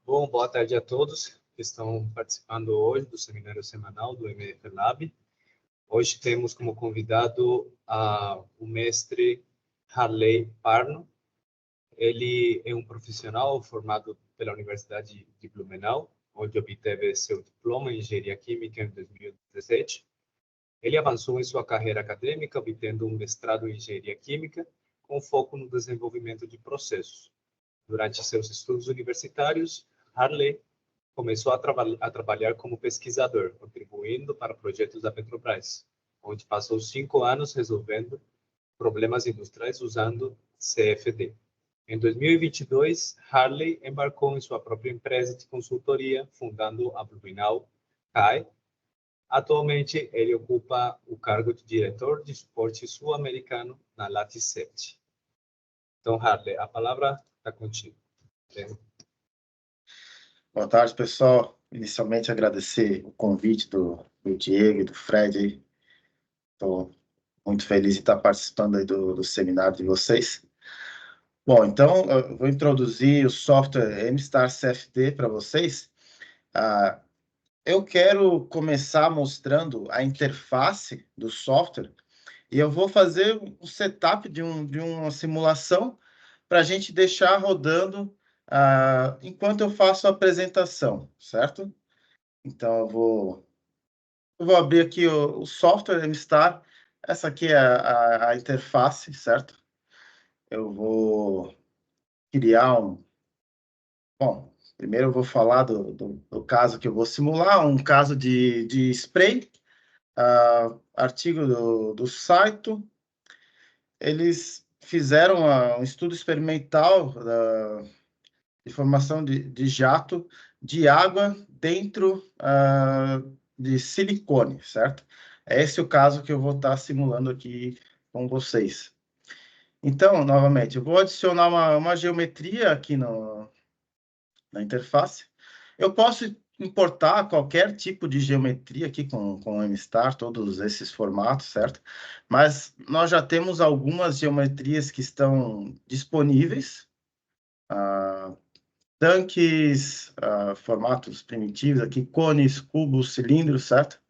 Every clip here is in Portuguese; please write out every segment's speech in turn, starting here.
Bom, boa tarde a todos que estão participando hoje do seminário semanal do MF Lab. Hoje temos como convidado o mestre Harley Parno. Ele é um profissional formado pela Universidade de Blumenau, onde obteve seu diploma em Engenharia Química em 2017. Ele avançou em sua carreira acadêmica, obtendo um mestrado em Engenharia Química, com foco no desenvolvimento de processos. Durante seus estudos universitários, Harley começou a trabalhar como pesquisador, contribuindo para projetos da Petrobras, onde passou 5 anos resolvendo problemas industriais usando CFD. Em 2022, Harley embarcou em sua própria empresa de consultoria, fundando a Blumenau CAI. Atualmente, ele ocupa o cargo de diretor de suporte sul-americano na Laticept. Então, Harley, a palavra está contigo. Boa tarde, pessoal. Inicialmente, agradecer o convite do Diego e do Fred. Estou muito feliz de estar participando aí do seminário de vocês. Bom, então, eu vou introduzir o software MStar CFD para vocês. Eu quero começar mostrando a interface do software e eu vou fazer um setup de uma simulação para a gente deixar rodando enquanto eu faço a apresentação, certo? Então, eu vou abrir aqui o software MStar. Essa aqui é a interface, certo? Eu vou criar Bom, primeiro eu vou falar do caso que eu vou simular, um caso de spray, artigo do site. Eles fizeram um estudo experimental de formação de jato de água dentro de silicone, certo? É esse o caso que eu vou estar simulando aqui com vocês. Então, novamente, eu vou adicionar uma geometria aqui na interface. Eu posso importar qualquer tipo de geometria aqui com o MStar, todos esses formatos, certo? Mas nós já temos algumas geometrias que estão disponíveis. Tanques, formatos primitivos aqui, cones, cubos, cilindros, certo?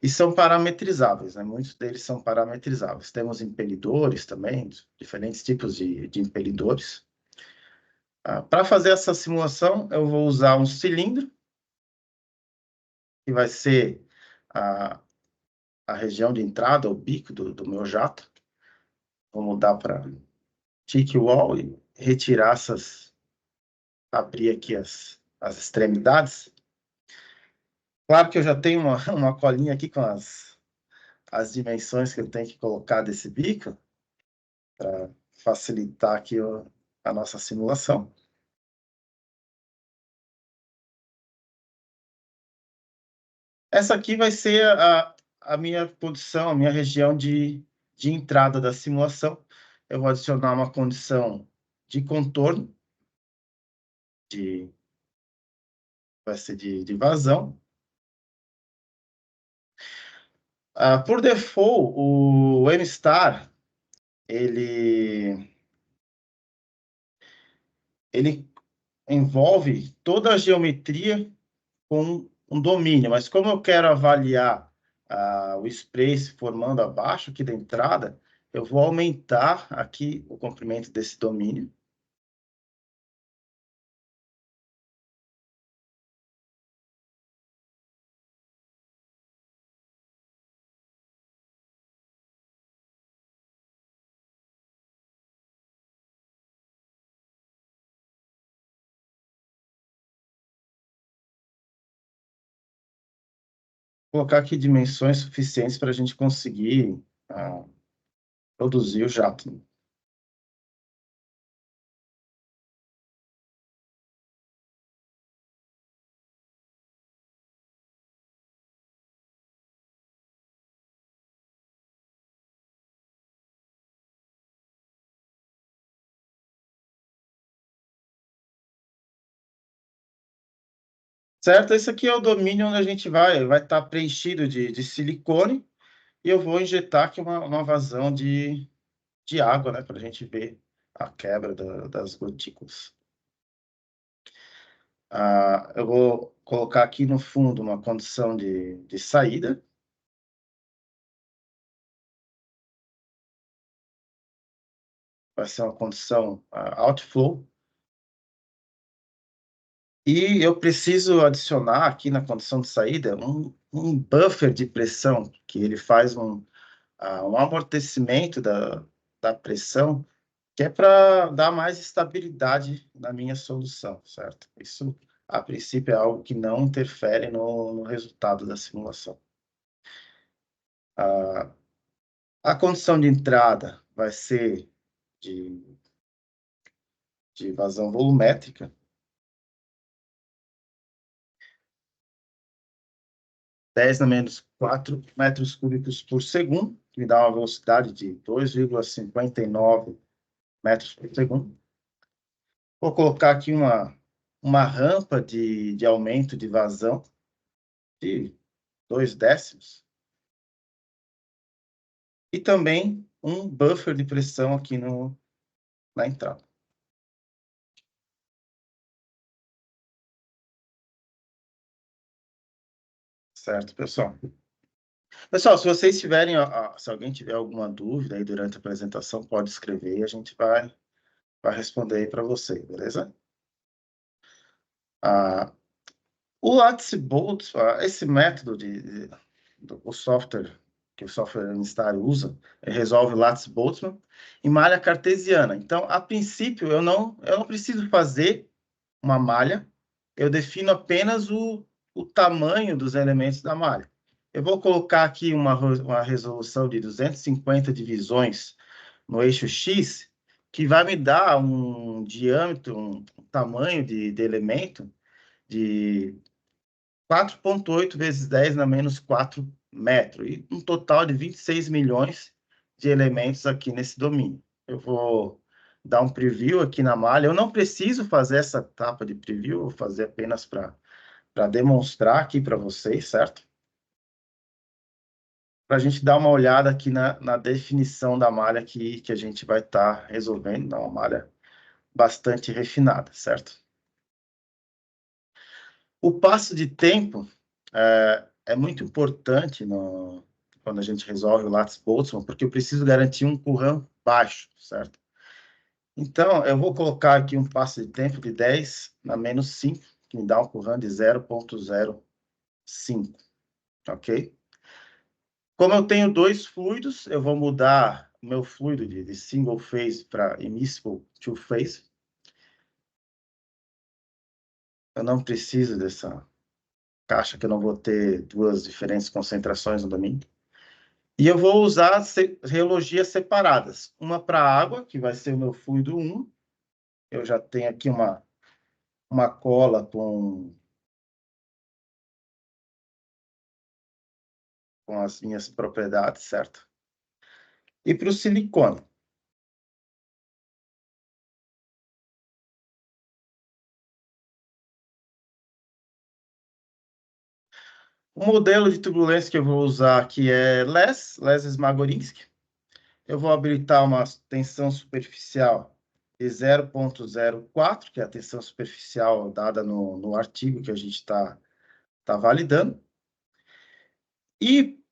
E são parametrizáveis, né? Muitos deles são parametrizáveis. Temos impelidores também, diferentes tipos de impelidores. Para fazer essa simulação, eu vou usar um cilindro, que vai ser a região de entrada, o bico do meu jato. Vou mudar para tick wall e retirar abrir aqui as extremidades. Claro que eu já tenho uma colinha aqui com as dimensões que eu tenho que colocar desse bico, para facilitar aqui a nossa simulação. Essa aqui vai ser a minha posição, a minha região de entrada da simulação. Eu vou adicionar uma condição de contorno, vai ser de vazão. Por default, o MStar, ele envolve toda a geometria com um domínio, mas como eu quero avaliar o spray se formando abaixo aqui da entrada, eu vou aumentar aqui o comprimento desse domínio. Colocar aqui dimensões suficientes para a gente conseguir produzir o jato. Certo? Esse aqui é o domínio onde a gente vai estar preenchido de silicone, e eu vou injetar aqui uma vazão de água, né, para a gente ver a quebra das gotículas. Eu vou colocar aqui no fundo uma condição de saída. Vai ser uma condição outflow. E eu preciso adicionar aqui na condição de saída um buffer de pressão, que ele faz um amortecimento da pressão, que é para dar mais estabilidade na minha solução, certo? Isso, a princípio, é algo que não interfere no resultado da simulação. A condição de entrada vai ser de vazão volumétrica, 10 na menos 4 metros cúbicos por segundo, que me dá uma velocidade de 2,59 metros por segundo. Vou colocar aqui uma rampa de aumento de vazão de 2 décimos. E também um buffer de pressão aqui na entrada. Certo, pessoal? Pessoal, se vocês tiverem, se alguém tiver alguma dúvida aí durante a apresentação, pode escrever e a gente vai responder aí para você, beleza? O Lattice Bolt, esse método o software que o software universitário usa, resolve Lattice Boltzmann em malha cartesiana. Então, a princípio, eu não preciso fazer uma malha, eu defino apenas o tamanho dos elementos da malha. Eu vou colocar aqui uma resolução de 250 divisões no eixo X, que vai me dar um diâmetro, um tamanho de elemento de 4,8 vezes 10 na menos 4 metros, e um total de 26 milhões de elementos aqui nesse domínio. Eu vou dar um preview aqui na malha. Eu não preciso fazer essa etapa de preview, vou fazer apenas para demonstrar aqui para vocês, certo? Para a gente dar uma olhada aqui na definição da malha que a gente vai estar resolvendo, uma malha bastante refinada, certo? O passo de tempo é muito importante quando a gente resolve o Lattice Boltzmann, porque eu preciso garantir um current baixo, certo? Então, eu vou colocar aqui um passo de tempo de 10 na menos 5, que me dá um current de 0,05, ok? Como eu tenho dois fluidos, eu vou mudar o meu fluido de single phase para immiscible two phase. Eu não preciso dessa caixa, que eu não vou ter duas diferentes concentrações no domínio. E eu vou usar reologias separadas. Uma para água, que vai ser o meu fluido 1. Eu já tenho aqui uma cola com as minhas propriedades, certo? E para o silicone. O modelo de turbulência que eu vou usar aqui é LES Smagorinsky. Eu vou habilitar uma tensão superficial de 0,04, que é a tensão superficial dada no artigo que a gente está validando. E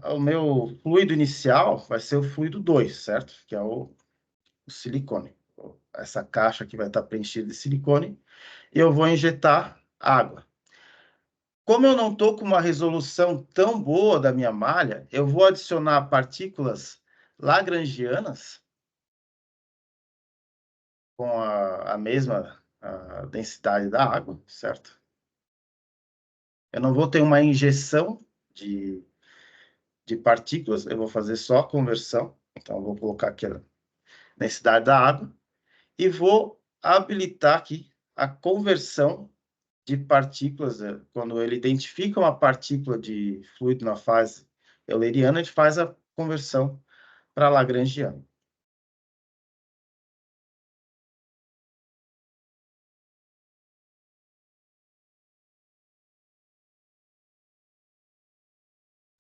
o meu fluido inicial vai ser o fluido 2, certo? Que é o silicone. Essa caixa aqui vai estar preenchida de silicone. E eu vou injetar água. Como eu não estou com uma resolução tão boa da minha malha, eu vou adicionar partículas lagrangianas com a mesma densidade da água, certo? Eu não vou ter uma injeção de partículas, eu vou fazer só a conversão. Então, eu vou colocar aqui a densidade da água e vou habilitar aqui a conversão de partículas. Quando ele identifica uma partícula de fluido na fase euleriana, ele faz a conversão para lagrangiano.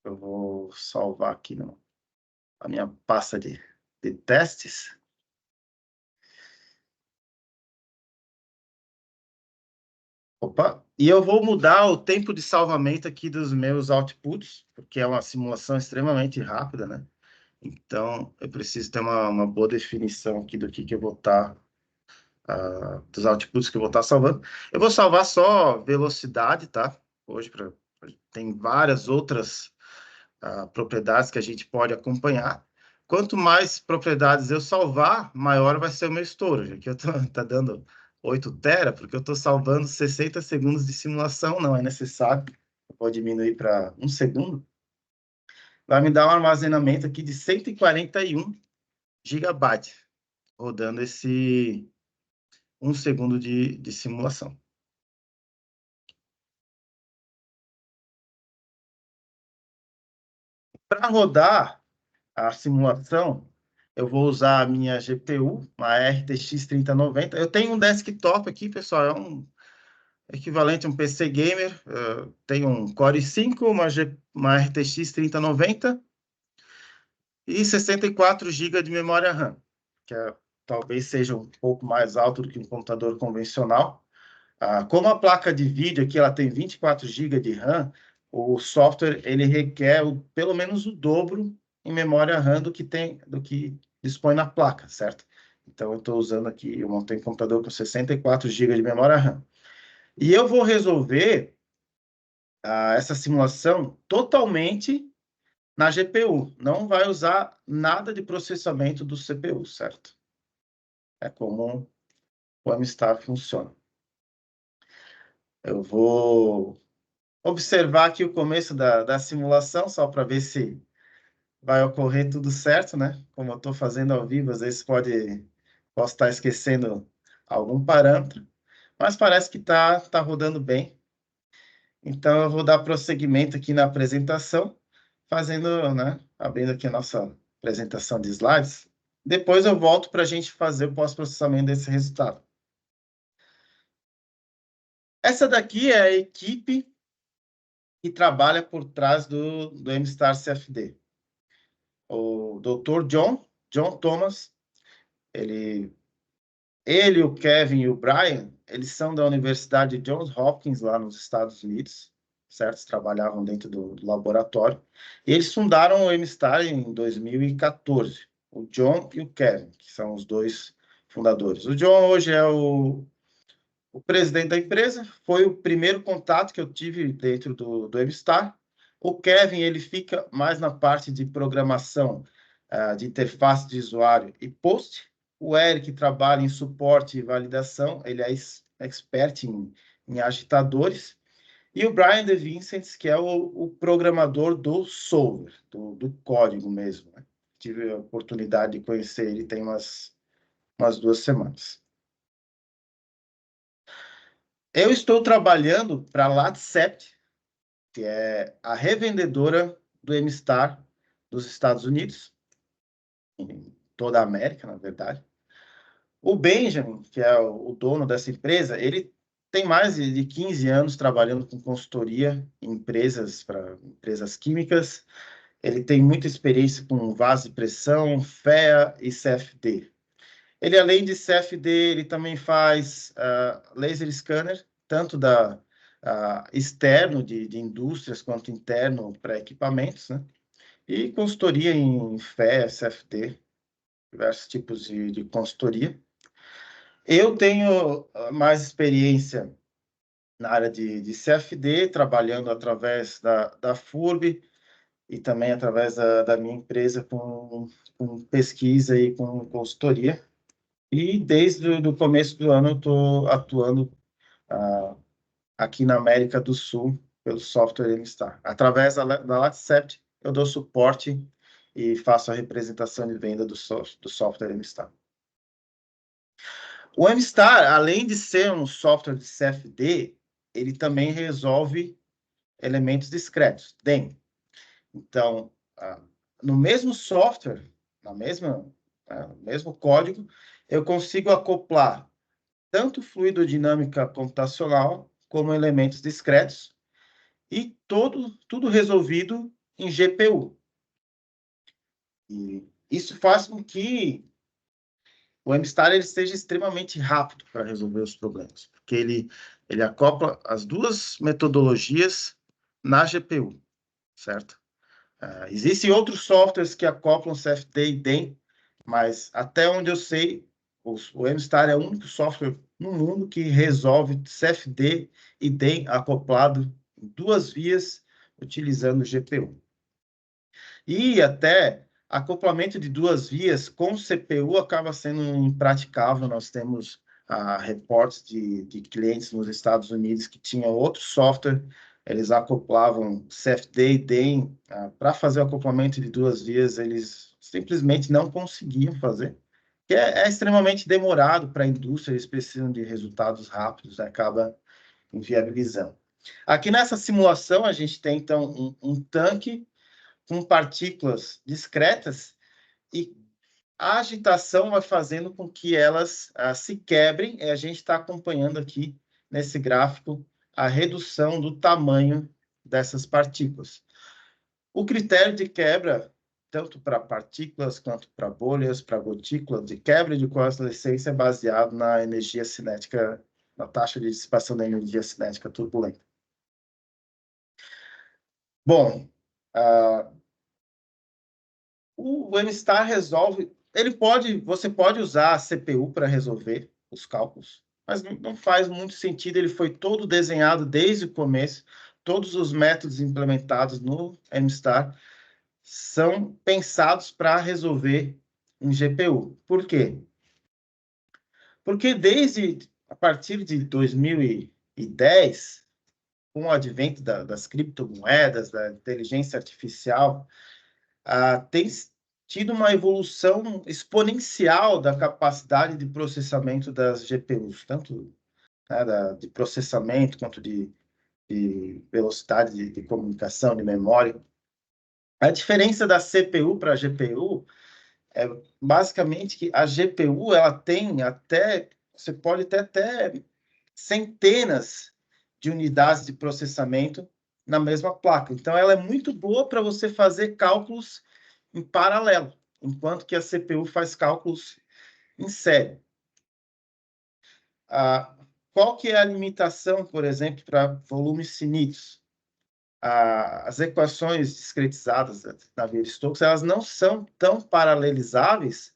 Eu vou salvar aqui a minha pasta de testes. Opa, e eu vou mudar o tempo de salvamento aqui dos meus outputs, porque é uma simulação extremamente rápida, né? Então, eu preciso ter uma boa definição aqui do que eu vou estar, dos outputs que eu vou estar salvando. Eu vou salvar só velocidade, tá? Hoje, tem várias outras propriedades que a gente pode acompanhar. Quanto mais propriedades eu salvar, maior vai ser o meu storage. Aqui eu tá dando 8 tera, porque eu estou salvando 60 segundos de simulação, não é necessário. Eu vou diminuir para 1 segundo. Vai me dar um armazenamento aqui de 141 gigabytes, rodando esse 1 segundo de simulação. Para rodar a simulação, eu vou usar a minha GPU, uma RTX 3090. Eu tenho um desktop aqui, pessoal, é um equivalente a um PC gamer. Tenho um Core i5, uma RTX 3090 e 64 GB de memória RAM, que talvez seja um pouco mais alto do que um computador convencional. Como a placa de vídeo aqui ela tem 24 GB de RAM, o software ele requer pelo menos o dobro em memória RAM do que dispõe na placa, certo? Então eu estou usando aqui, eu montei um computador com 64 GB de memória RAM. E eu vou resolver essa simulação totalmente na GPU. Não vai usar nada de processamento do CPU, certo? É como o Amistar funciona. Eu vou observar aqui o começo da simulação, só para ver se vai ocorrer tudo certo, né? Como eu estou fazendo ao vivo, às vezes posso estar esquecendo algum parâmetro, mas parece que tá rodando bem. Então, eu vou dar prosseguimento aqui na apresentação, fazendo, né? Abrindo aqui a nossa apresentação de slides. Depois eu volto para a gente fazer o pós-processamento desse resultado. Essa daqui é a equipe que trabalha por trás do MStar CFD. O Dr. John Thomas, ele, o Kevin e o Brian, eles são da Universidade Johns Hopkins, lá nos Estados Unidos, certo? Trabalhavam dentro do laboratório. E eles fundaram o MStar em 2014, o John e o Kevin, que são os dois fundadores. O John hoje é o presidente da empresa, foi o primeiro contato que eu tive dentro do MStar. O Kevin, ele fica mais na parte de programação, de interface de usuário e post. O Eric trabalha em suporte e validação, ele é expert em agitadores. E o Brian De Vincent, que é o programador do solver, do código mesmo, né? Tive a oportunidade de conhecer ele tem umas 2 semanas. Eu estou trabalhando para a Latcept, que é a revendedora do MStar dos Estados Unidos, em toda a América, na verdade. O Benjamin, que é o dono dessa empresa, ele tem mais de 15 anos trabalhando com consultoria em empresas, para empresas químicas. Ele tem muita experiência com vaso de pressão, FEA e CFD. Ele, além de CFD, ele também faz laser scanner, tanto externo de indústrias quanto interno para equipamentos, né? E consultoria em FE, CFD, diversos tipos de consultoria. Eu tenho mais experiência na área de CFD, trabalhando através da FURB e também através da minha empresa com pesquisa e com consultoria. E desde o começo do ano eu estou atuando aqui na América do Sul pelo software MStar. Através da Latcept, eu dou suporte e faço a representação de venda do software MStar. O MStar, além de ser um software de CFD, ele também resolve elementos discretos, DEM. Então, no mesmo software, no mesmo código, eu consigo acoplar tanto fluidodinâmica computacional como elementos discretos e tudo resolvido em GPU. E isso faz com que o MStar ele seja extremamente rápido para resolver os problemas, porque ele ele acopla as duas metodologias na GPU, certo? Existem outros softwares que acoplam CFD e DEM, mas até onde eu sei, o MStar é o único software no mundo que resolve CFD e DEM acoplado em duas vias utilizando GPU. E até acoplamento de duas vias com CPU acaba sendo impraticável. Nós temos reportes de clientes nos Estados Unidos que tinham outro software, eles acoplavam CFD e DEM para fazer o acoplamento de duas vias, eles simplesmente não conseguiam fazer, que é extremamente demorado para a indústria, eles precisam de resultados rápidos, acaba inviabilizando. Aqui nessa simulação, a gente tem, então, um tanque com partículas discretas e a agitação vai fazendo com que elas se quebrem, e a gente está acompanhando aqui nesse gráfico a redução do tamanho dessas partículas. O critério de quebra, tanto para partículas quanto para bolhas, para gotículas, de quebra de coalescência é baseado na energia cinética, na taxa de dissipação da energia cinética turbulenta. Bom, o MStar resolve, você pode usar a CPU para resolver os cálculos, mas não faz muito sentido, ele foi todo desenhado desde o começo, todos os métodos implementados no MStar são pensados para resolver em GPU. Por quê? Porque a partir de 2010, com o advento das criptomoedas, da inteligência artificial, tem tido uma evolução exponencial da capacidade de processamento das GPUs, tanto de processamento quanto de velocidade de comunicação, de memória. A diferença da CPU para a GPU é basicamente que a GPU ela tem você pode ter até centenas de unidades de processamento na mesma placa. Então, ela é muito boa para você fazer cálculos em paralelo, enquanto que a CPU faz cálculos em série. Qual que é a limitação, por exemplo, para volumes finitos? As equações discretizadas da Navier-Stokes, elas não são tão paralelizáveis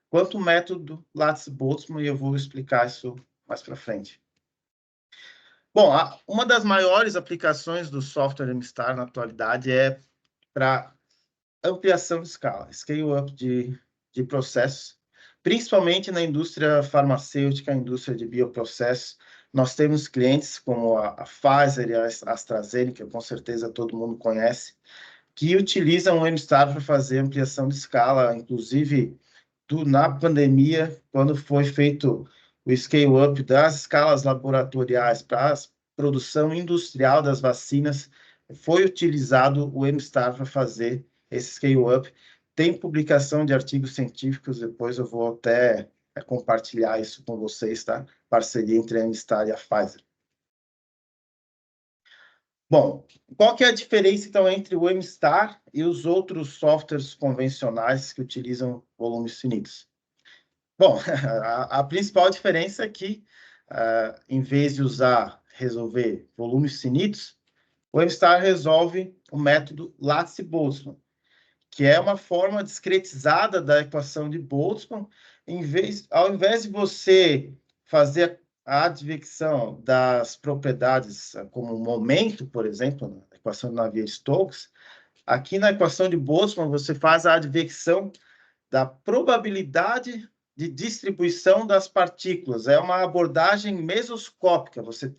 quanto o método Lattice-Boltzmann, e eu vou explicar isso mais para frente. Bom, uma das maiores aplicações do software MStar na atualidade é para ampliação de escala, scale-up de processos, principalmente na indústria farmacêutica, indústria de bioprocessos. Nós temos clientes como a Pfizer e a AstraZeneca, com certeza todo mundo conhece, que utilizam o MStar para fazer ampliação de escala, inclusive na pandemia, quando foi feito o scale-up das escalas laboratoriais para a produção industrial das vacinas, foi utilizado o MStar para fazer esse scale-up. Tem publicação de artigos científicos, depois eu vou até compartilhar isso com vocês, tá? Parceria entre a MStar e a Pfizer. Bom, qual que é a diferença, então, entre o MStar e os outros softwares convencionais que utilizam volumes finitos? Bom, a principal diferença é que, em vez de resolver volumes finitos, o MStar resolve o método Lattice-Boltzmann, que é uma forma discretizada da equação de Boltzmann. Ao invés de você fazer a advecção das propriedades como momento, por exemplo, na equação de Navier-Stokes, aqui na equação de Boltzmann você faz a advecção da probabilidade de distribuição das partículas. É uma abordagem mesoscópica. Você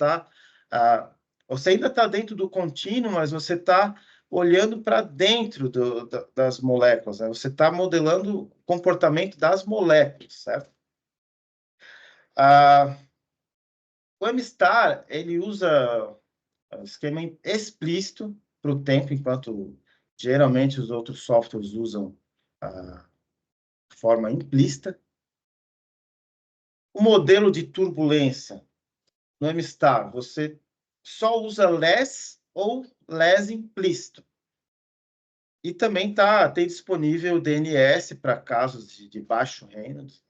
ainda está dentro do contínuo, mas você está olhando para dentro das moléculas, né? Você está modelando o comportamento das moléculas, certo? O MStar, ele usa um esquema explícito para o tempo, enquanto geralmente os outros softwares usam forma implícita. O modelo de turbulência no MStar, você só usa less ou less implícito. E também tem disponível o DNS para casos de baixo Reynolds.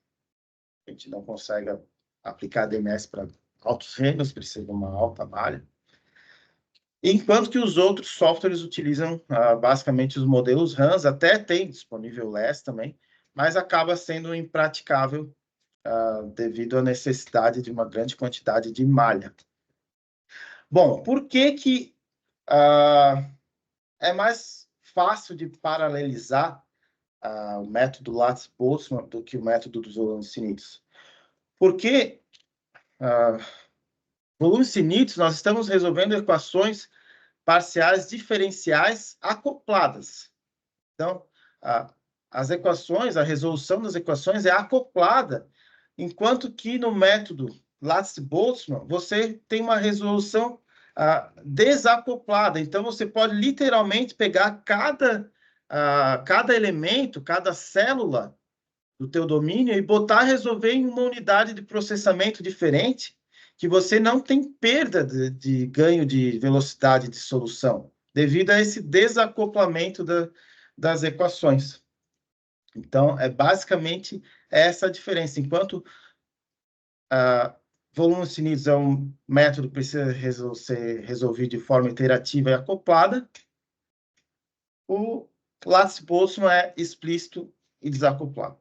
A gente não consegue aplicar DNS para altos reinos, precisa de uma alta malha. Enquanto que os outros softwares utilizam basicamente os modelos RANs, até tem disponível LESS também, mas acaba sendo impraticável devido à necessidade de uma grande quantidade de malha. Bom, por que é mais fácil de paralelizar o método Lattice-Boltzmann do que o método dos volumes finitos? Porque volumes finitos, nós estamos resolvendo equações parciais diferenciais acopladas. Então, as equações, a resolução das equações é acoplada, enquanto que no método Lattice-Boltzmann, você tem uma resolução desacoplada. Então, você pode literalmente pegar cada elemento, cada célula do teu domínio e botar a resolver em uma unidade de processamento diferente, que você não tem perda de ganho de velocidade de solução, devido a esse desacoplamento das equações. Então, é basicamente essa a diferença. Enquanto volumes finitos é um método que precisa ser resolvido de forma iterativa e acoplada, o Lattice-Boltzmann é explícito e desacoplado.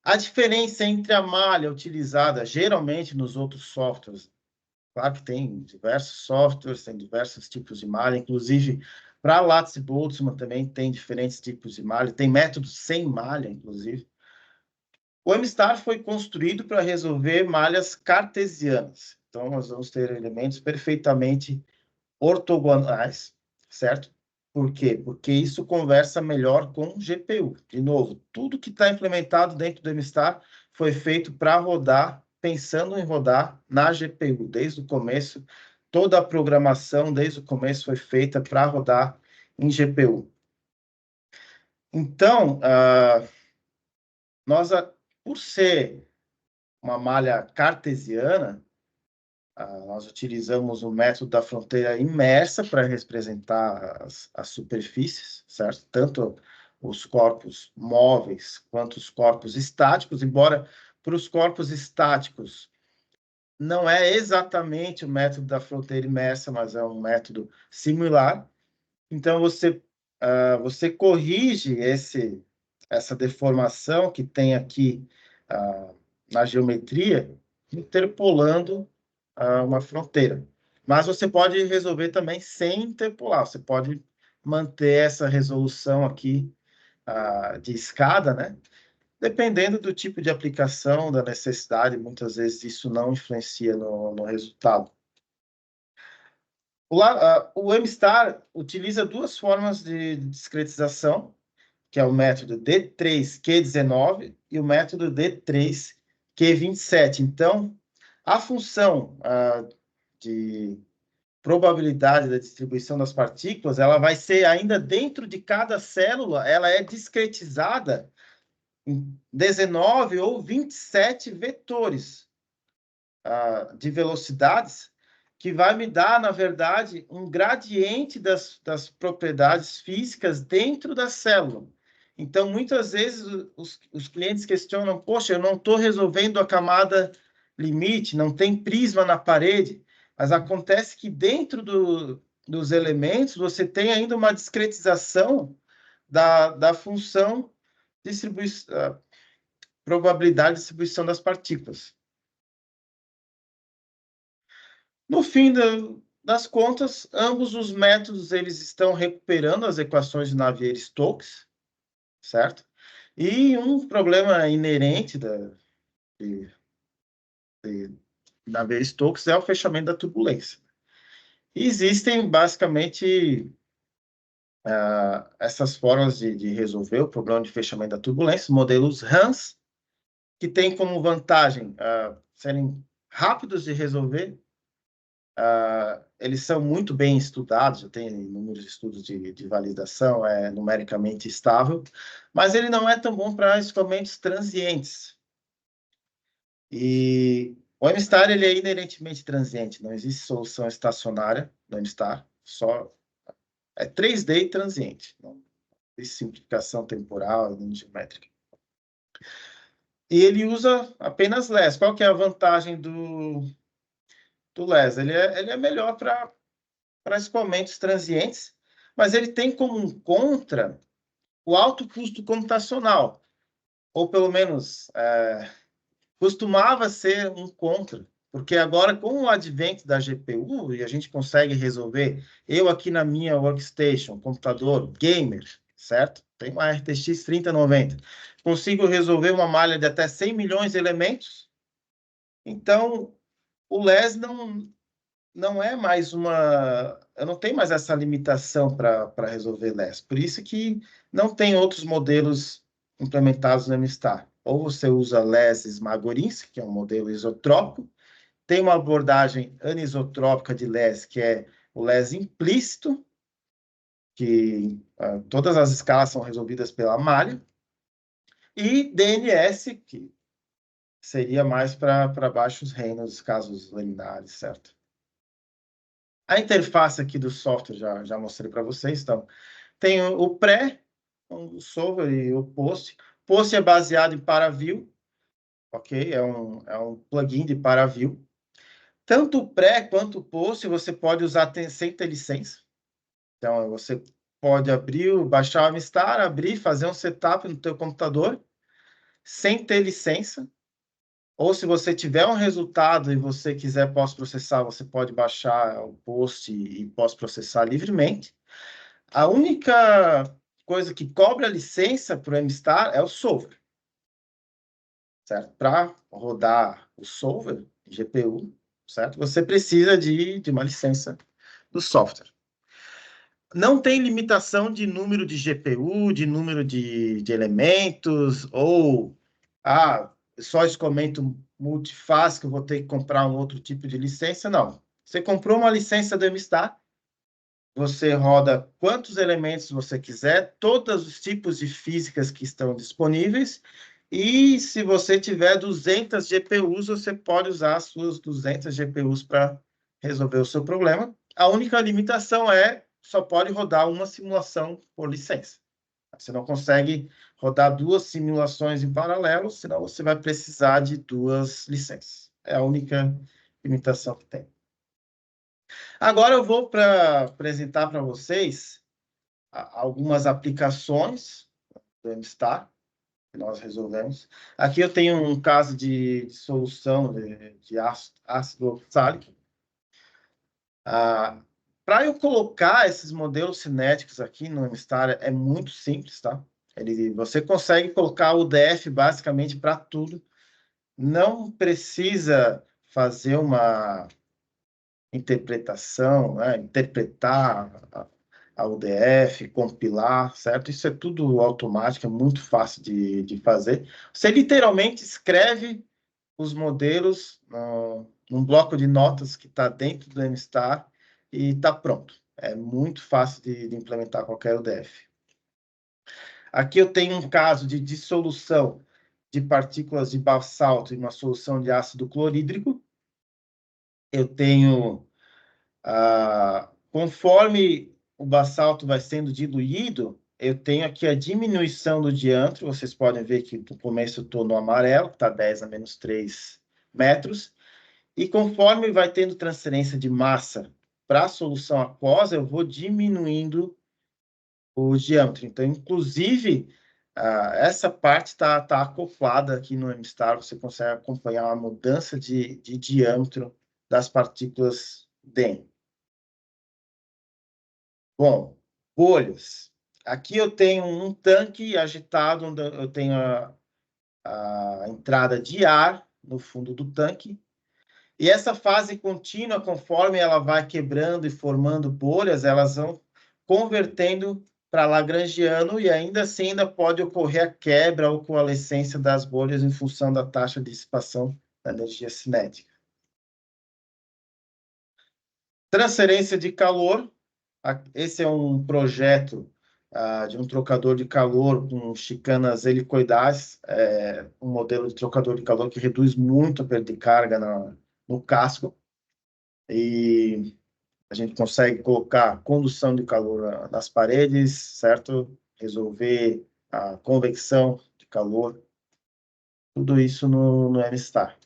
A diferença entre a malha utilizada geralmente nos outros softwares, claro que tem diversos softwares, tem diversos tipos de malha, inclusive para Lattice-Boltzmann também tem diferentes tipos de malha, tem métodos sem malha, inclusive. O MStar foi construído para resolver malhas cartesianas. Então, nós vamos ter elementos perfeitamente ortogonais, certo? Por quê? Porque isso conversa melhor com o GPU. De novo, tudo que está implementado dentro do MStar foi feito para rodar, pensando em rodar na GPU. Desde o começo, toda a programação, desde o começo, foi feita para rodar em GPU. Então, por ser uma malha cartesiana, nós utilizamos o método da fronteira imersa para representar as superfícies, certo? Tanto os corpos móveis quanto os corpos estáticos, embora para os corpos estáticos não é exatamente o método da fronteira imersa, mas é um método similar. Então, você corrige essa deformação que tem aqui na geometria, interpolando uma fronteira. Mas você pode resolver também sem interpolar. Você pode manter essa resolução aqui de escada, né? Dependendo do tipo de aplicação, da necessidade, muitas vezes isso não influencia no resultado. O MStar utiliza duas formas de discretização, que é o método D3Q19 e o método D3Q27. Então, a função de probabilidade da distribuição das partículas, ela vai ser ainda dentro de cada célula, ela é discretizada em 19 ou 27 vetores de velocidades, que vai me dar, na verdade, um gradiente das propriedades físicas dentro da célula. Então, muitas vezes, os clientes questionam, poxa, eu não estou resolvendo a camada limite, não tem prisma na parede, mas acontece que dentro dos elementos, você tem ainda uma discretização da função probabilidade de distribuição das partículas. No fim das contas, ambos os métodos eles estão recuperando as equações de Navier-Stokes, certo? E um problema inerente de Navier-Stokes é o fechamento da turbulência. E existem, basicamente, essas formas de resolver o problema de fechamento da turbulência, modelos RANS, que têm como vantagem serem rápidos de resolver. Eles são muito bem estudados, já tem inúmeros estudos de validação, é numericamente estável, mas ele não é tão bom para escoamentos transientes. E o MStar ele é inerentemente transiente, não existe solução estacionária no MStar, só é 3D e transiente, não existe simplificação temporal nem geométrica. E ele usa apenas LES. Qual que é a vantagem do LES? Ele é melhor para escoamentos transientes, mas ele tem como um contra o alto custo computacional, ou pelo menos costumava ser um contra, porque agora com o advento da GPU, e a gente consegue resolver, eu aqui na minha workstation, computador gamer, certo? Tem uma RTX 3090, consigo resolver uma malha de até 100 milhões de elementos, então o LES não é mais uma... Eu não tenho mais essa limitação para resolver LES. Por isso que não tem outros modelos implementados no MStar. Ou você usa LES Smagorinsky, que é um modelo isotrópico. Tem uma abordagem anisotrópica de LES, que é o LES implícito, que todas as escalas são resolvidas pela malha. E DNS, que seria mais para baixos reinos, casos laminares, certo? A interface aqui do software já mostrei para vocês. Então, tem o pré, o solver e o post. Post é baseado em Paraview, ok? É um plugin de Paraview. Tanto o pré quanto o post você pode usar sem ter licença. Então, você pode baixar o MStar, abrir, fazer um setup no teu computador sem ter licença. Ou se você tiver um resultado e você quiser pós-processar, você pode baixar o post e pós-processar livremente. A única coisa que cobra licença para o MStar é o solver, certo? Para rodar o solver, GPU, certo? Você precisa de uma licença do software. Não tem limitação de número de GPU, de número de elementos, ou só escomento multifácil que eu vou ter que comprar um outro tipo de licença. Não. Você comprou uma licença do MStar, você roda quantos elementos você quiser, todos os tipos de físicas que estão disponíveis, e se você tiver 200 GPUs, você pode usar as suas 200 GPUs para resolver o seu problema. A única limitação é só pode rodar uma simulação por licença. Você não consegue rodar duas simulações em paralelo, senão você vai precisar de duas licenças. É a única limitação que tem. Agora eu vou apresentar para vocês algumas aplicações do MStar que nós resolvemos. Aqui eu tenho um caso de solução de ácido oxálico. Para eu colocar esses modelos cinéticos aqui no MStar é muito simples, tá? Você consegue colocar o UDF basicamente para tudo. Não precisa fazer uma interpretação, né? Interpretar a UDF, compilar, certo? Isso é tudo automático, é muito fácil de fazer. Você literalmente escreve os modelos num bloco de notas que está dentro do MStar e está pronto. É muito fácil de implementar qualquer UDF. Aqui eu tenho um caso de dissolução de partículas de basalto em uma solução de ácido clorídrico. Eu tenho, conforme o basalto vai sendo diluído, eu tenho aqui a diminuição do diâmetro. Vocês podem ver que no começo eu estou no amarelo, que está 10 a menos 3 metros. E conforme vai tendo transferência de massa para a solução aquosa, eu vou diminuindo o diâmetro. Então, inclusive, essa parte está acoplada aqui no MStar, você consegue acompanhar a mudança de diâmetro das partículas dentro. Bom, bolhas. Aqui eu tenho um tanque agitado, onde eu tenho a entrada de ar no fundo do tanque. E essa fase contínua, conforme ela vai quebrando e formando bolhas, elas vão convertendo para lagrangiano e ainda assim ainda pode ocorrer a quebra ou coalescência das bolhas em função da taxa de dissipação da energia cinética. Transferência de calor. Esse é um projeto de um trocador de calor com chicanas helicoidais, um modelo de trocador de calor que reduz muito a perda de carga no casco. E a gente consegue colocar condução de calor nas paredes, certo? Resolver a convecção de calor tudo isso no MStar.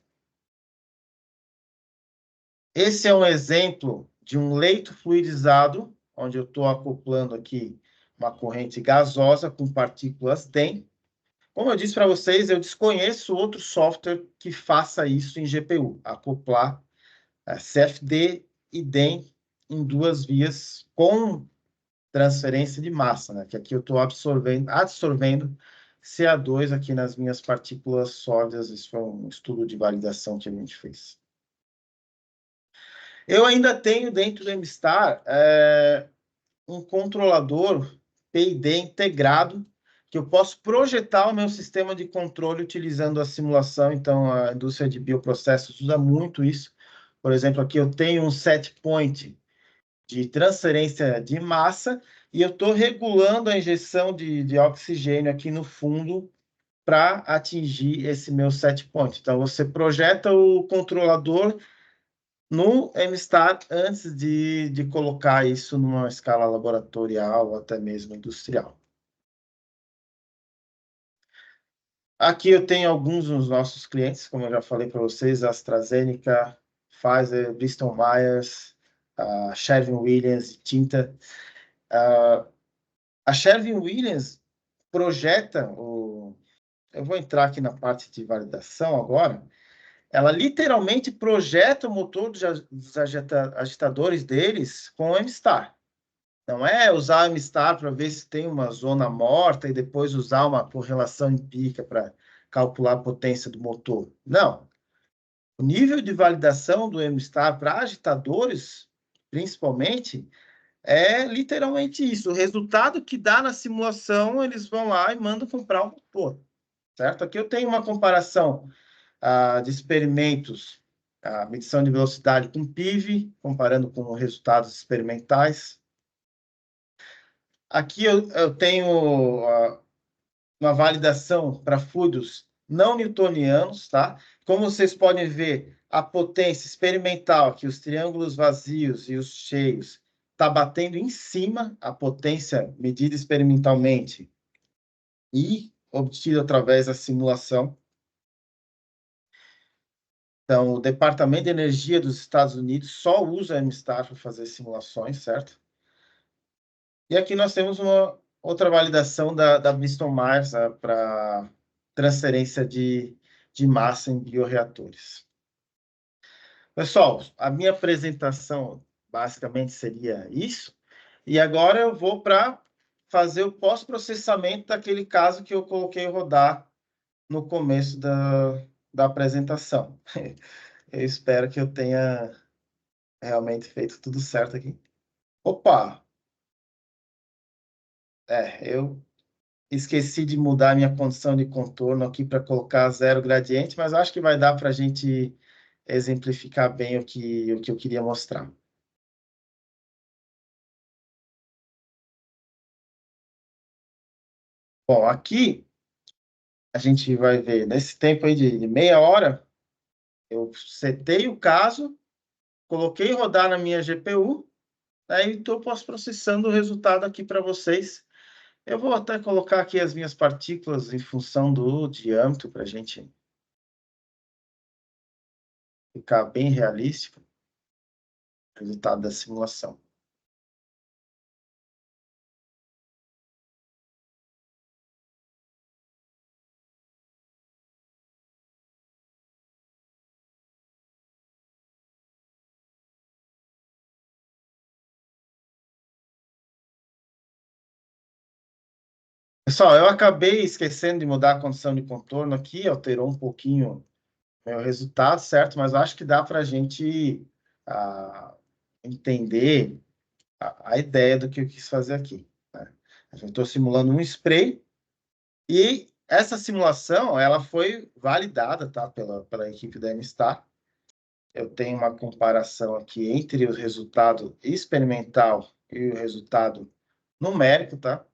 Esse é um exemplo de um leito fluidizado, onde eu estou acoplando aqui uma corrente gasosa com partículas DEM. Como eu disse para vocês, eu desconheço outro software que faça isso em GPU, acoplar CFD e DEM em 2 vias com transferência de massa, né? Que aqui eu estou absorvendo CO2 aqui nas minhas partículas sólidas. Isso foi um estudo de validação que a gente fez. Eu ainda tenho dentro do MStar um controlador PID integrado, que eu posso projetar o meu sistema de controle utilizando a simulação. Então, a indústria de bioprocessos usa muito isso. Por exemplo, aqui eu tenho um set point de transferência de massa e eu estou regulando a injeção de oxigênio aqui no fundo para atingir esse meu set point. Então, você projeta o controlador no MStar antes de colocar isso numa escala laboratorial ou até mesmo industrial. Aqui eu tenho alguns dos nossos clientes, como eu já falei para vocês, AstraZeneca, Pfizer, Bristol Myers, Sherwin-Williams, Tinta. A Sherwin-Williams projeta eu vou entrar aqui na parte de validação agora. Ela literalmente projeta o motor dos agitadores deles com o MStar. Não é usar o MStar para ver se tem uma zona morta e depois usar uma correlação empírica para calcular a potência do motor. Não. O nível de validação do MStar para agitadores, principalmente, é literalmente isso. O resultado que dá na simulação, eles vão lá e mandam comprar o motor. Certo? Aqui eu tenho uma comparação de experimentos, a medição de velocidade com PIV, comparando com resultados experimentais. Aqui eu tenho uma validação para fluidos não newtonianos, tá? Como vocês podem ver, a potência experimental, aqui os triângulos vazios e os cheios, está batendo em cima, a potência medida experimentalmente e obtida através da simulação. Então, o Departamento de Energia dos Estados Unidos só usa a MStar para fazer simulações, certo? E aqui nós temos uma outra validação da Bristol Myers para transferência de massa em bioreatores. Pessoal, a minha apresentação basicamente seria isso. E agora eu vou para fazer o pós-processamento daquele caso que eu coloquei rodar no começo da apresentação. Eu espero que eu tenha realmente feito tudo certo aqui. Opa! Eu esqueci de mudar a minha condição de contorno aqui para colocar 0 gradiente, mas acho que vai dar para a gente exemplificar bem o que eu queria mostrar. Bom, aqui a gente vai ver, nesse tempo aí de meia hora, eu setei o caso, coloquei rodar na minha GPU, aí estou pós-processando o resultado aqui para vocês. Eu vou até colocar aqui as minhas partículas em função do diâmetro para a gente ficar bem realístico o resultado da simulação. Pessoal, eu acabei esquecendo de mudar a condição de contorno aqui, alterou um pouquinho o meu resultado, certo? Mas acho que dá para a gente entender a ideia do que eu quis fazer aqui, né? Eu estou simulando um spray e essa simulação ela foi validada, tá, pela equipe da MStar. Eu tenho uma comparação aqui entre o resultado experimental e o resultado numérico, tá?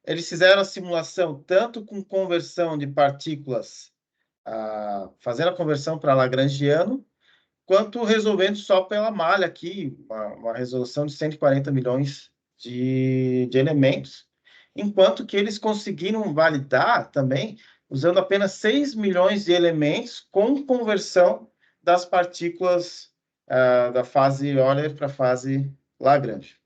Eles fizeram a simulação tanto com conversão de partículas, fazendo a conversão para Lagrangiano, quanto resolvendo só pela malha aqui, uma resolução de 140 milhões de elementos, enquanto que eles conseguiram validar também usando apenas 6 milhões de elementos com conversão das partículas da fase Euler para a fase Lagrange.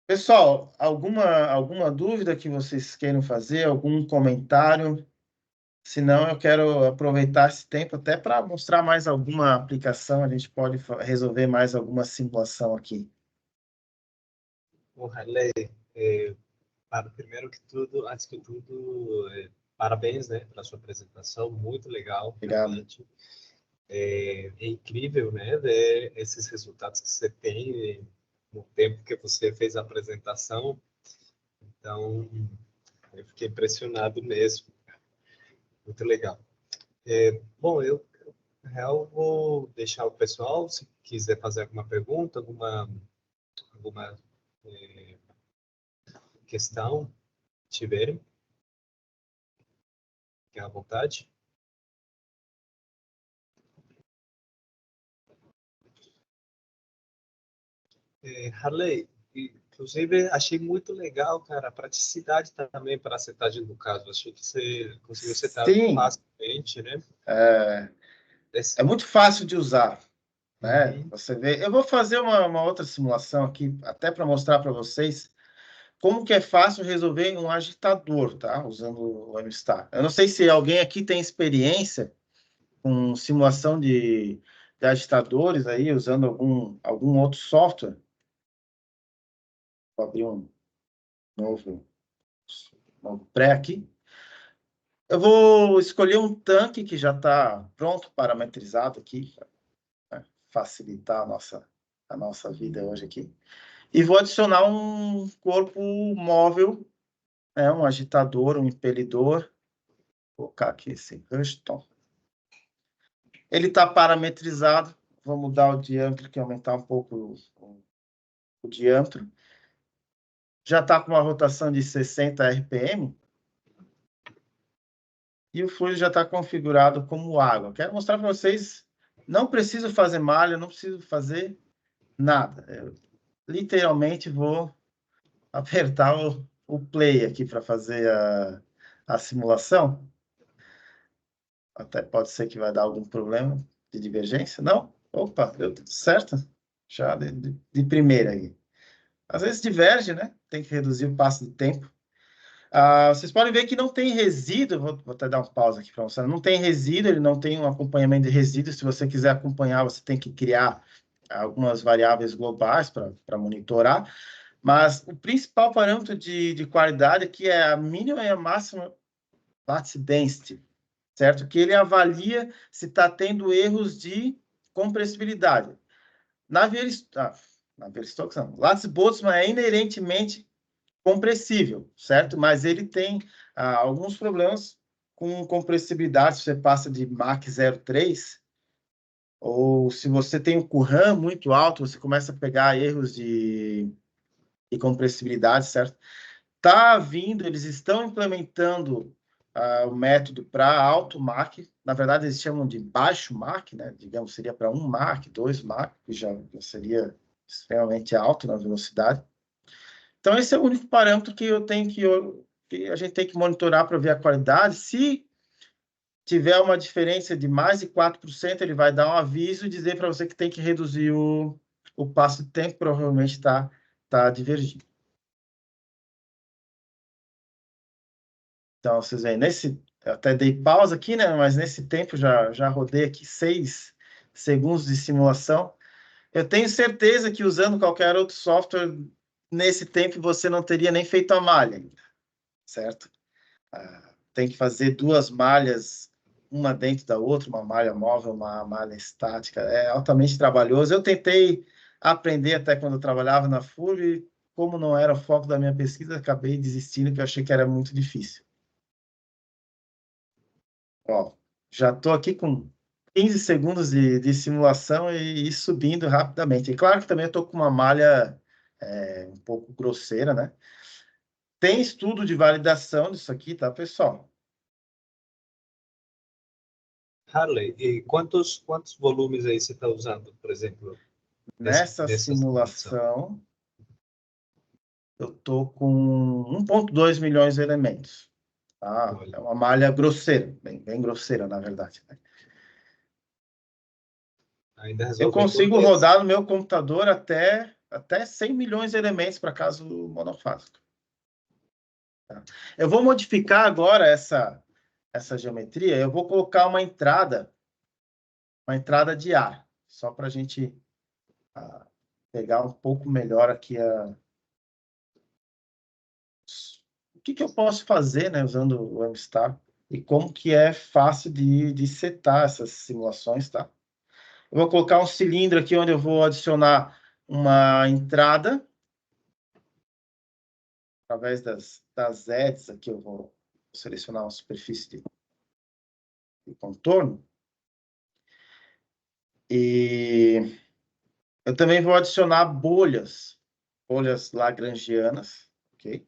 Pessoal, alguma dúvida que vocês queiram fazer? Algum comentário? Se não, eu quero aproveitar esse tempo até para mostrar mais alguma aplicação. A gente pode resolver mais alguma simulação aqui. Bom, Harley, primeiro que tudo, antes de tudo, parabéns, né, pela sua apresentação, muito legal, Obrigado. realmente. É incrível, né, ver esses resultados que você tem no tempo que você fez a apresentação. Então, eu fiquei impressionado mesmo. Muito legal. Bom, eu, na real, vou deixar o pessoal, se quiser fazer alguma pergunta, alguma questão, tiverem, fiquem à vontade. Harley, inclusive, achei muito legal, cara, a praticidade também para a setagem do caso. Achei que você conseguiu setar Sim, facilmente, né? é muito fácil de usar, né? Uhum. Você vê. Eu vou fazer uma outra simulação aqui, até para mostrar para vocês como que é fácil resolver um agitador, tá? Usando o MStar. Eu não sei se alguém aqui tem experiência com simulação de agitadores aí, usando algum outro software. Vou abrir um novo pré aqui. Eu vou escolher um tanque que já está pronto, parametrizado aqui, para facilitar a nossa vida hoje aqui. E vou adicionar um corpo móvel, um agitador, um impelidor. Vou colocar aqui esse Rushton. Ele está parametrizado. Vou mudar o diâmetro, que aumentar um pouco o diâmetro. Já está com uma rotação de 60 RPM. E o fluido já está configurado como água. Quero mostrar para vocês, não preciso fazer malha, não preciso fazer nada. Eu literalmente vou apertar o play aqui para fazer a simulação. Até pode ser que vai dar algum problema de divergência. Não? Opa, deu tudo certo. Já de primeira aí. Às vezes diverge, né? Tem que reduzir o passo de tempo. Vocês podem ver que não tem resíduo, vou até dar um pausa aqui para mostrar, não tem resíduo, ele não tem um acompanhamento de resíduo. Se você quiser acompanhar, você tem que criar algumas variáveis globais para monitorar, mas o principal parâmetro de qualidade aqui é a mínima e a máxima lattice density, certo? Que ele avalia se está tendo erros de compressibilidade. Navier-Stokes não. Lattice Boltzmann é inerentemente compressível, certo? Mas ele tem alguns problemas com compressibilidade. Se você passa de Mach 0,3, ou se você tem um current muito alto, você começa a pegar erros de compressibilidade, certo? Eles estão implementando o método para alto Mach. Na verdade, eles chamam de baixo Mach, né? Digamos, seria para 1 Mach, 2 Mach, que já seria extremamente alto na velocidade. Então, esse é o único parâmetro que que a gente tem que monitorar para ver a qualidade. Se tiver uma diferença de mais de 4%, ele vai dar um aviso e dizer para você que tem que reduzir o passo de tempo, provavelmente está divergindo. Então, vocês veem, eu até dei pausa aqui, né? Mas nesse tempo já rodei aqui 6 segundos de simulação. Eu tenho certeza que usando qualquer outro software, nesse tempo você não teria nem feito a malha ainda, certo? Tem que fazer 2 malhas, uma dentro da outra, uma malha móvel, uma malha estática. É altamente trabalhoso. Eu tentei aprender até quando eu trabalhava na FURB, e como não era o foco da minha pesquisa, acabei desistindo, porque eu achei que era muito difícil. Ó, já estou aqui com 15 segundos de simulação e subindo rapidamente. E claro que também estou com uma malha um pouco grosseira, né? Tem estudo de validação disso aqui, tá, pessoal? Harley, e quantos volumes aí você está usando, por exemplo, Nessa nessa simulação? simulação, eu estou com 1,2 milhões de elementos. Tá? Olha, É uma malha grosseira, bem grosseira, na verdade, né? ainda Eu resolve todo consigo esse. rodar no meu computador até 100 milhões de elementos para caso monofásico. Tá? Eu vou modificar agora essa geometria. Eu vou colocar uma entrada de ar, só para a gente pegar um pouco melhor aqui o que eu posso fazer, né, usando o MStar e como que é fácil de setar essas simulações, tá? Eu vou colocar um cilindro aqui onde eu vou adicionar uma entrada através das edges aqui. Eu vou selecionar uma superfície de contorno e eu também vou adicionar bolhas lagrangianas, ok?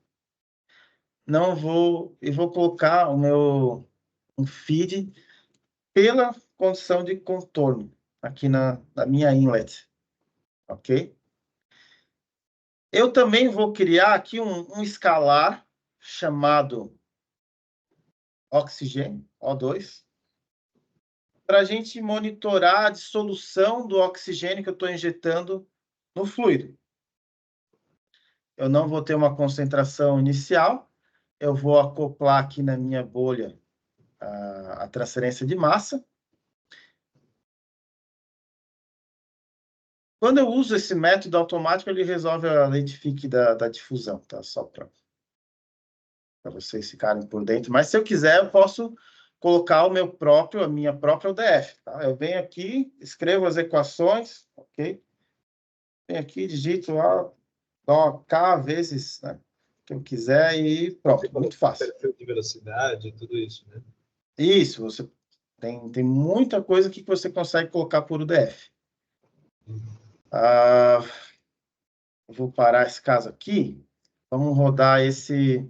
Não vou e vou colocar um feed pela condição de contorno aqui na minha inlet, ok? Eu também vou criar aqui um escalar chamado oxigênio, O2, para a gente monitorar a dissolução do oxigênio que eu estou injetando no fluido. Eu não vou ter uma concentração inicial, eu vou acoplar aqui na minha bolha a transferência de massa. Quando eu uso esse método automático, ele resolve a lentifique da difusão, tá? Só para vocês ficarem por dentro. Mas se eu quiser, eu posso colocar a minha própria UDF, tá? Eu venho aqui, escrevo as equações, ok? Venho aqui, digito lá, dou uma K vezes, né, que eu quiser e pronto, muito fácil. Perfil de velocidade, tudo isso, né? Isso, você tem muita coisa que você consegue colocar por UDF. Eu vou parar esse caso aqui. Vamos rodar esse.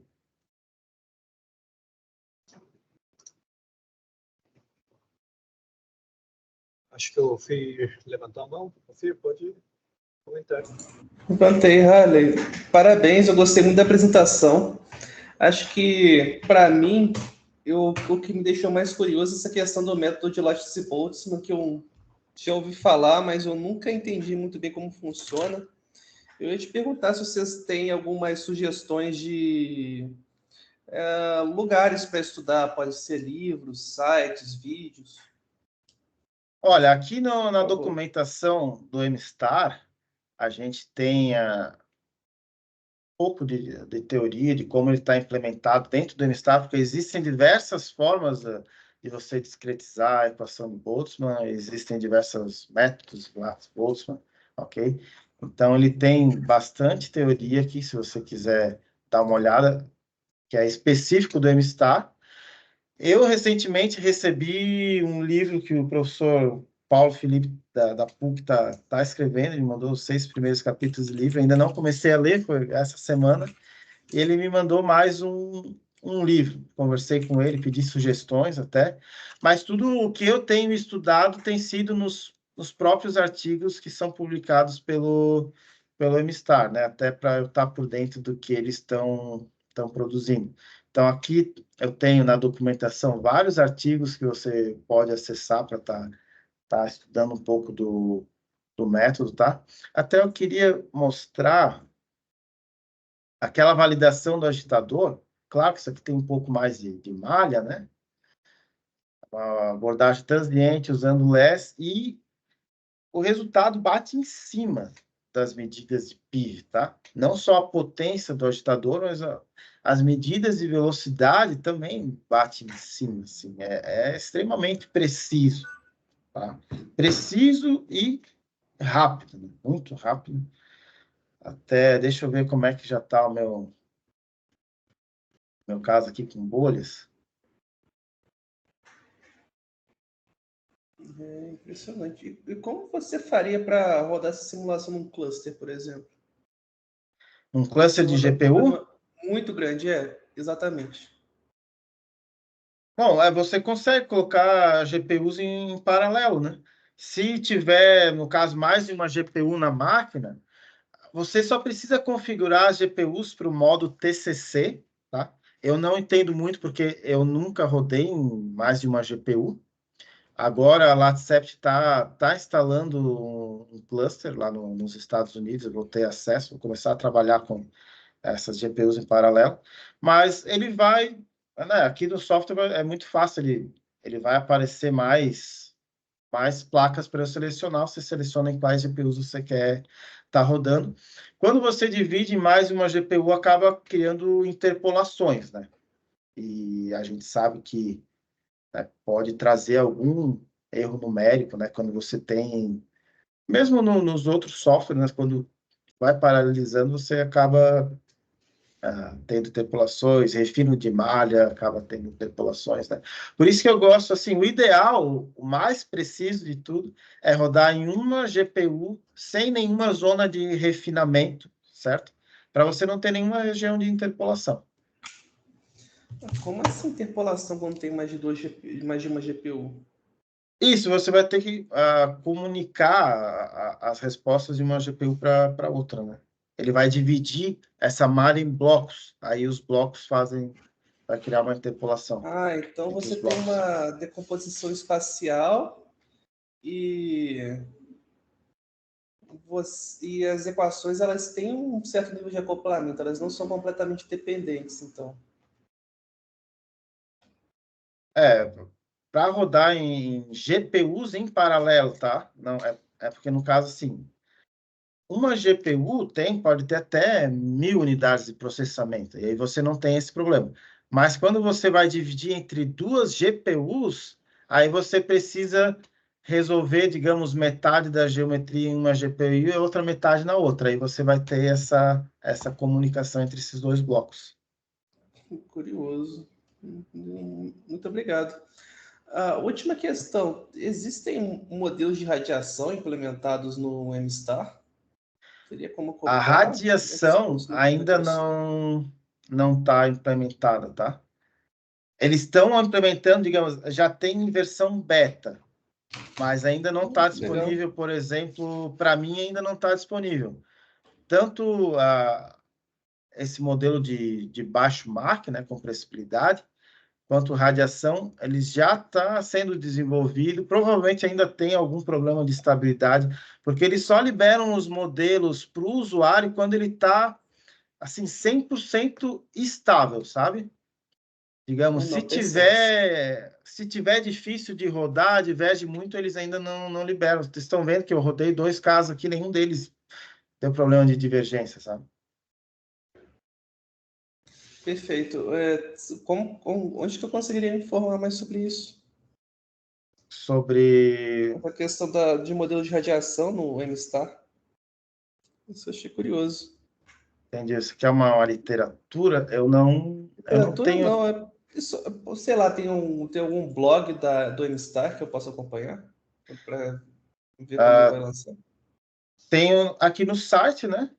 Acho que o Fih levantou a mão. O Fih, pode comentar. Levantei, Harley. Parabéns, eu gostei muito da apresentação. Acho que, para mim, o que me deixou mais curioso é essa questão do método de Lattice-Boltzmann, que eu já ouvi falar, mas eu nunca entendi muito bem como funciona. Eu ia te perguntar se vocês têm algumas sugestões de lugares para estudar, pode ser livros, sites, vídeos. Olha, aqui na Por favor. documentação do MStar, a gente tem pouco de teoria de como ele está implementado dentro do MStar, porque existem diversas formas de você discretizar a equação de Boltzmann, existem diversos métodos de Boltzmann, ok? Então, ele tem bastante teoria aqui, se você quiser dar uma olhada, que é específico do MStar. Eu, recentemente, recebi um livro que o professor Paulo Felipe, da PUC, está escrevendo. Ele mandou os 6 primeiros capítulos do livro. Ainda não comecei a ler, foi essa semana. E ele me mandou mais um livro. Conversei com ele, pedi sugestões até. Mas tudo o que eu tenho estudado tem sido nos próprios artigos que são publicados pelo MStar, né? Até para eu estar por dentro do que eles estão produzindo. Então, aqui eu tenho na documentação vários artigos que você pode acessar para tá estudando um pouco do método, tá? Até eu queria mostrar aquela validação do agitador. Claro que isso aqui tem um pouco mais de malha, né? Uma abordagem transiente usando LES e o resultado bate em cima das medidas de PIV, tá? Não só a potência do agitador, mas as medidas de velocidade também batem em cima, assim. É extremamente preciso, tá? Preciso e rápido, né? Muito rápido. Até, deixa eu ver como é que já está o meu caso aqui com bolhas. É impressionante. E como você faria para rodar essa simulação num cluster, por exemplo? Um cluster de Você roda um GPU? problema muito grande, exatamente. Bom, você consegue colocar GPUs em paralelo, né? Se tiver, no caso, mais de uma GPU na máquina, você só precisa configurar as GPUs para o modo TCC, tá? eu não entendo muito, porque eu nunca rodei em mais de uma GPU. Agora, a Latcept tá instalando um cluster lá nos Estados Unidos, eu vou ter acesso, vou começar a trabalhar com essas GPUs em paralelo, mas ele vai, né, aqui no software é muito fácil, ele vai aparecer mais placas para eu selecionar, você seleciona em quais GPUs você quer estar rodando. Quando você divide em mais uma GPU, acaba criando interpolações, né? E a gente sabe que, né, pode trazer algum erro numérico, né? Quando você tem, mesmo nos outros softwares, né, quando vai paralelizando, você acaba tendo interpolações, refino de malha, acaba tendo interpolações, né? Por isso que eu gosto, assim, o ideal, o mais preciso de tudo, é rodar em uma GPU sem nenhuma zona de refinamento, certo? Para você não ter nenhuma região de interpolação. Como assim interpolação quando tem mais de uma GPU? Isso, você vai ter que comunicar as respostas de uma GPU para outra, né? Ele vai dividir essa malha em blocos, aí os blocos vai criar uma interpolação Ah, então entre os você tem blocos. uma decomposição espacial e, e as equações elas têm um certo nível de acoplamento, elas não são completamente dependentes, então. Para rodar em GPUs em paralelo, tá? Não, é porque no caso, assim, uma GPU pode ter até 1.000 unidades de processamento, e aí você não tem esse problema. Mas quando você vai dividir entre duas GPUs, aí você precisa resolver, digamos, metade da geometria em uma GPU e outra metade na outra. Aí você vai ter essa comunicação entre esses dois blocos. Curioso. Muito obrigado. A última questão: existem modelos de radiação implementados no MStar? Teria como A comprar? Como é que isso radiação funciona esse ainda negócio? não está implementada, tá? Eles estão implementando, digamos, já tem em versão beta, mas ainda não está Que legal. disponível, por exemplo, para mim ainda não está disponível. Tanto esse modelo de baixo Mach, né, compressibilidade, quanto radiação, eles já está sendo desenvolvido, provavelmente ainda tem algum problema de estabilidade, porque eles só liberam os modelos para o usuário quando ele está assim 100% estável, sabe? Digamos, Não tem senso. se tiver difícil de rodar, diverge muito, eles ainda não liberam. Vocês estão vendo que eu rodei 2 casos aqui, nenhum deles deu problema de divergência, sabe? Perfeito. Onde que eu conseguiria me informar mais sobre isso? Sobre, A questão de modelo de radiação no MStar. Isso eu achei curioso. entendi, isso aqui é uma literatura, eu não Literatura tenho. não, sei lá, tem algum blog do MStar que eu possa acompanhar para ver quando vai lançar? Tenho aqui no site, né?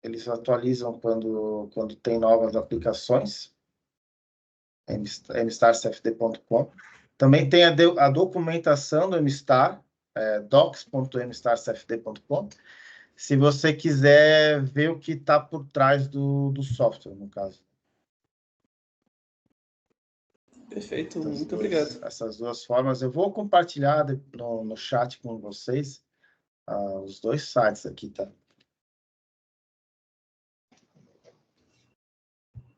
Eles atualizam quando tem novas aplicações, mstarcfd.com. Também tem a documentação do MStar, docs.mstarcfd.com, se você quiser ver o que está por trás do software, no caso. Perfeito, muito obrigado. Essas duas formas. Eu vou compartilhar no chat com vocês os dois sites aqui, tá?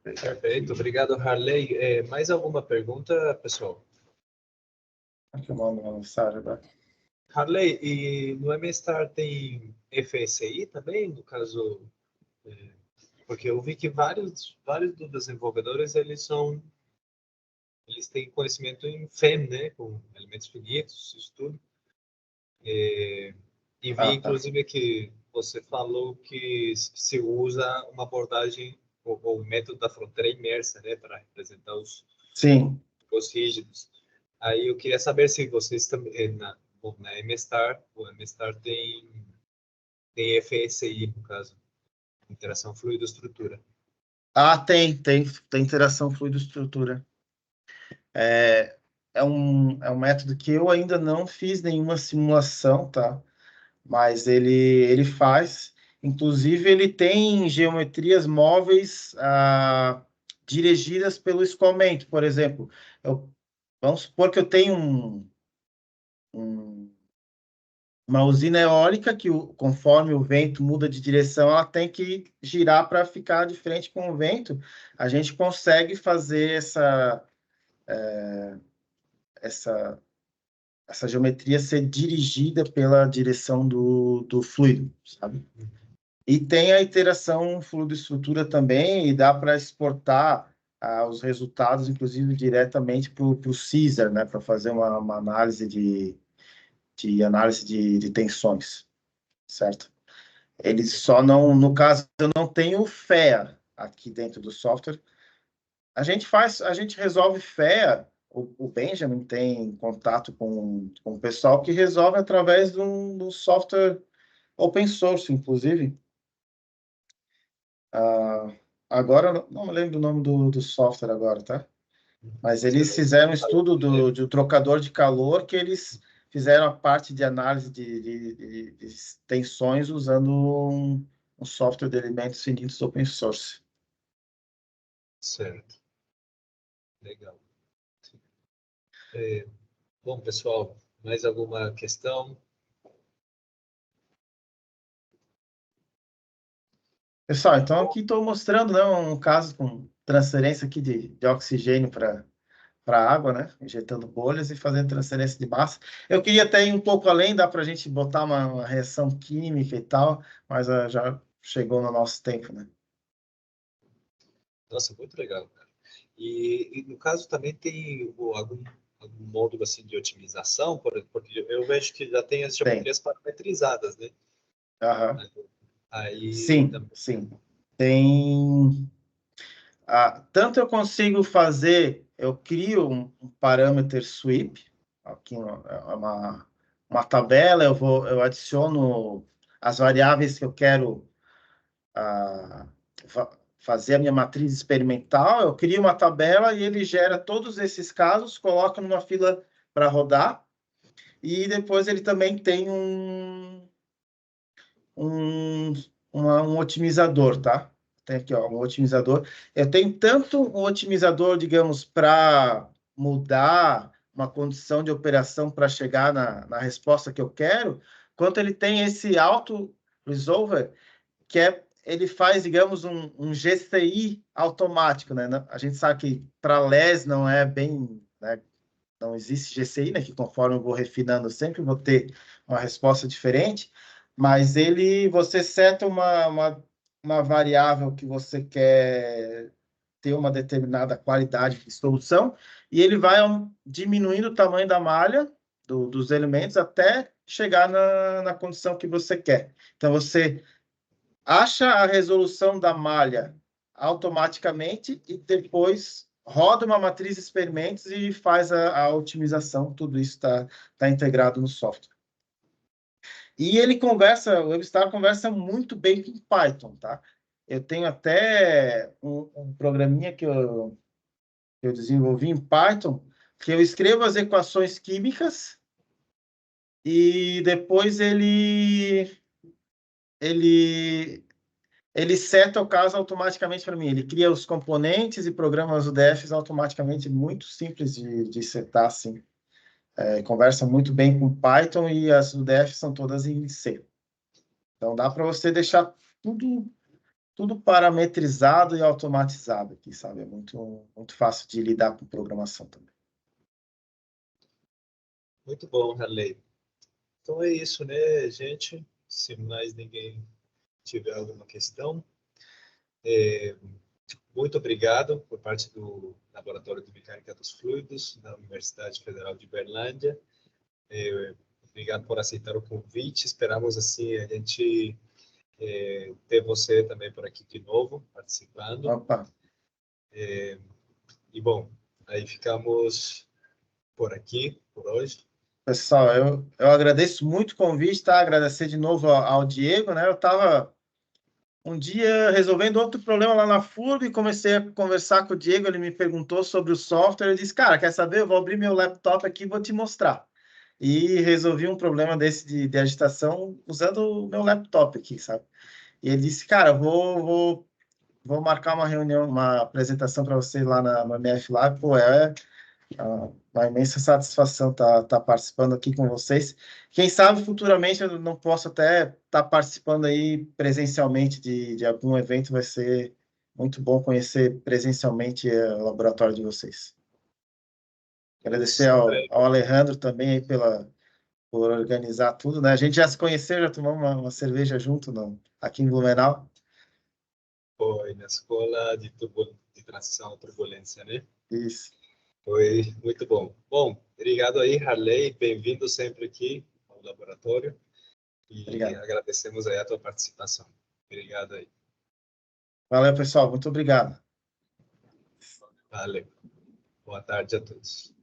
Perfeito, obrigado, Harley. Mais alguma pergunta, pessoal? Aqui eu mando uma mensagem, tá? Harley, e no MStar tem FSI também, no caso, porque eu vi que vários dos desenvolvedores, eles têm conhecimento em FEM, né, com elementos finitos, isso tudo. E vi, Tá. inclusive, que você falou que se usa uma abordagem, ou o método da fronteira imersa, né, para representar Sim. os rígidos. Aí eu queria saber se vocês também, na MStar, o MStar tem FSI, no caso, interação fluido-estrutura. Tem interação fluido-estrutura. É um método que eu ainda não fiz nenhuma simulação, tá? Mas ele faz. Inclusive, ele tem geometrias móveis dirigidas pelo escoamento. Por exemplo, vamos supor que eu tenho uma usina eólica que, conforme o vento muda de direção, ela tem que girar para ficar de frente com o vento. A gente consegue fazer essa geometria ser dirigida pela direção do fluido, sabe? E tem a interação fluido-estrutura também, e dá para exportar os resultados, inclusive, diretamente para o Caesar, né? Para fazer uma análise de tensões, certo? Eles só não, no caso, eu não tenho FEA aqui dentro do software. A gente resolve FEA, o Benjamin tem contato com o pessoal que resolve através de um software open source, inclusive. Agora, não me lembro do nome do software agora, tá? Mas eles fizeram um estudo do trocador de calor, que eles fizeram a parte de análise de tensões usando um software de elementos finitos open source. Certo. Legal. Bom, pessoal, mais alguma questão? Pessoal, então aqui estou mostrando, né, um caso com transferência aqui de oxigênio para água, né, injetando bolhas e fazendo transferência de massa. Eu queria até ir um pouco além, dá para a gente botar uma reação química e tal, mas já chegou no nosso tempo, né? Nossa, muito legal, cara. E no caso também tem algum módulo assim de otimização, porque eu vejo que já tem as geometrias parametrizadas, né? Aham. Aí Sim, também... sim. Tem. Tanto eu consigo fazer, eu crio um parâmetro sweep, aqui uma tabela, eu adiciono as variáveis que eu quero fazer a minha matriz experimental, eu crio uma tabela e ele gera todos esses casos, coloca numa fila para rodar, e depois ele também tem um otimizador, tá? Tem aqui, ó, um otimizador. Eu tenho tanto um otimizador, digamos, para mudar uma condição de operação para chegar na resposta que eu quero, quanto ele tem esse auto resolver, que ele faz, digamos, um GCI automático, né? A gente sabe que para LES não é bem, né? Não existe GCI, né? Que conforme eu vou refinando, sempre vou ter uma resposta diferente, mas você seta uma variável que você quer ter uma determinada qualidade de solução, e ele vai diminuindo o tamanho da malha dos elementos até chegar na condição que você quer. Então, você acha a resolução da malha automaticamente e depois roda uma matriz de experimentos e faz a otimização. Tudo isso tá integrado no software. E o Webstar conversa muito bem com Python, tá? Eu tenho até um programinha que eu desenvolvi em Python, que eu escrevo as equações químicas e depois ele seta o caso automaticamente para mim. Ele cria os componentes e programa as UDFs automaticamente, muito simples de setar, assim. Conversa muito bem com Python e as UDFs são todas em C. Então, dá para você deixar tudo parametrizado e automatizado aqui, sabe? É muito, muito fácil de lidar com programação também. Muito bom, Harley. Então é isso, né, gente? Se mais ninguém tiver alguma questão, muito obrigado por parte do Laboratório de Mecânica dos Fluidos da Universidade Federal de Berlândia. Obrigado por aceitar o convite. Esperamos, assim, a gente ter você também por aqui de novo, participando. Opa. E, bom, aí ficamos por aqui, por hoje. Pessoal, eu agradeço muito o convite, tá? Agradecer de novo ao Diego, né? Eu estava um dia resolvendo outro problema lá na FURB e comecei a conversar com o Diego, ele me perguntou sobre o software, eu disse, cara, quer saber? Eu vou abrir meu laptop aqui e vou te mostrar. E resolvi um problema desse de agitação usando o meu laptop aqui, sabe? e ele disse, cara, vou marcar uma reunião, uma apresentação para vocês lá no MF Lab. Pô, é uma imensa satisfação estar participando aqui com vocês. Quem sabe futuramente eu não posso até estar participando aí presencialmente de algum evento, vai ser muito bom conhecer presencialmente o laboratório de vocês. Agradecer ao Alejandro também aí por organizar tudo, né? A gente já se conheceu, já tomamos uma cerveja junto aqui em Blumenau. Foi na escola de transição à turbulência, né? Isso. Foi muito bom. Bom, obrigado aí, Harley. Bem-vindo sempre aqui ao laboratório. E Obrigado. agradecemos aí a tua participação. Obrigado aí. Valeu, pessoal. Muito obrigado. Valeu. Boa tarde a todos.